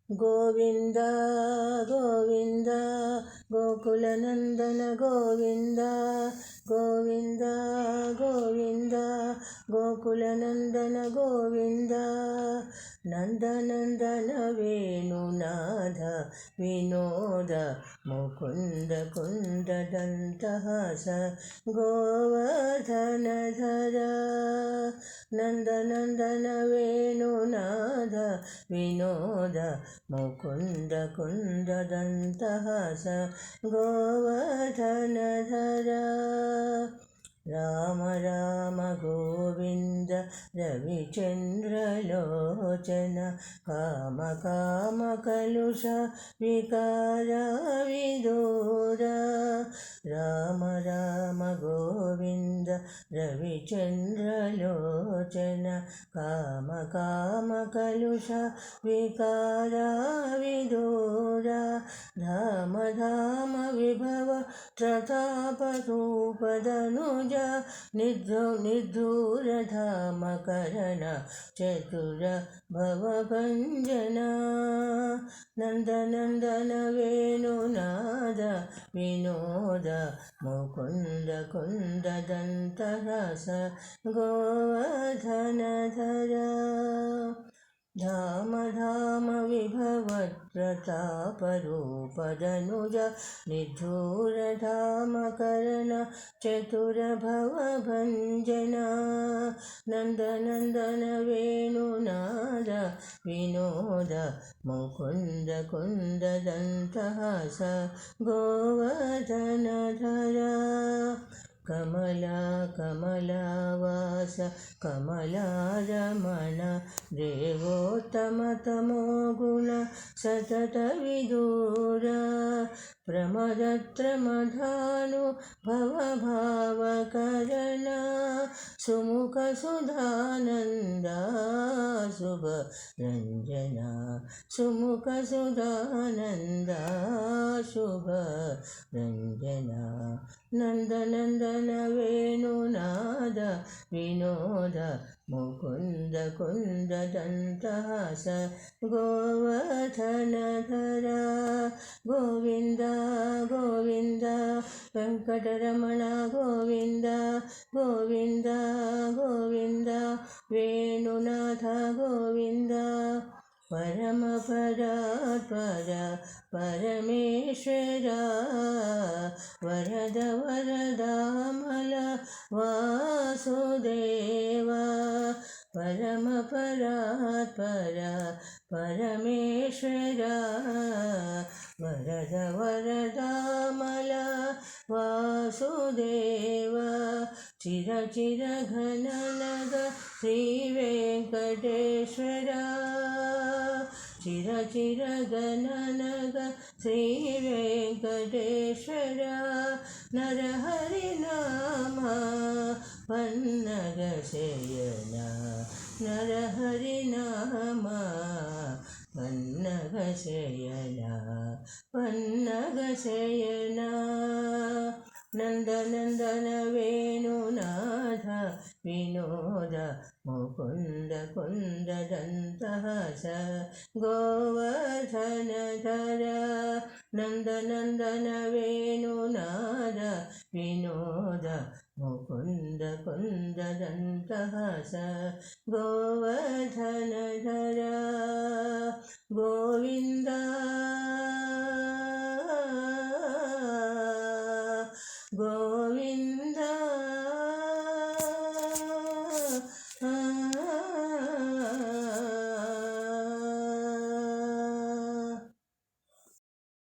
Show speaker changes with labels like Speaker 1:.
Speaker 1: గోవింద గోవింద గోకులనందన గోవింద గోవింద గోవింద గోకులనందన గోవింద నందనందన వేణునాథ వినోద ముకుంద కుందదంతహాస గోవర్ధనధర నందనందన వేణునాథ వినోద ముకుంద కుందదంతహాస గోవర్ధనధర రామ రామ గోవింద రవిచంద్రలోచన కామ కామ కలుష వికార విదూర రామ రామ గోవింద రవిచంద్రలోచన కామ కామ కలుష వికార విదూర ధామ ధామ విభవ ప్రతాపరూపదనుజ నిర్ధూర ధామ కరణ చతుర భవభంజన నందనందన వేణునాద వినోద ముకుంద కుందదంతరస గోవర్ధనధర ధామ ధామ విభవత్ప్రతాపరూపదనుజ నిర్ధూర ధామ కరణ చతుర భవభంజన నందనందన వేణునాద వినోద ముకుంద కుందదంతహాస గోవర్ధనధర కమలా కమలావాస కమలారమణ దేవోత్తమ తమో గుణ సతత విదూర ప్రమదత్రమధాను భవభావకరణ సుముఖ సుధానంద శుభ రంజన సుముఖ సుధానంద శుభ రంజన నందనందన వేణునాద వినోద ముకుంద కుందదంతహాస గోవర్ధనధర గోవింద గోవింద వెంకటరమణ గోవింద గోవింద గోవింద వేణునాథ గోవింద పరమ పరాత్పర పరమేశ్వర వరద వరదామల వాసుదేవ పరమ పరాత్పర పరమేశ్వర వరద వరదామల వాసుదేవ చిర చిర ఘననగ శ్రీ వెంకటేశ్వర చిర చిర గణనగ శ్రీ వెంకటేశ్వర నరహరి నామ పన్నగ శయన నరహరి నామ పన్నగ శయన పన్నగ శయన నందనందన వేణునాథ వినోద ముకుంద కుందదంతహాస గోవర్ధనధర నందనందన వేణునాథ వినోద ముకుంద కుందదంతహాస గోవర్ధనధర గోవింద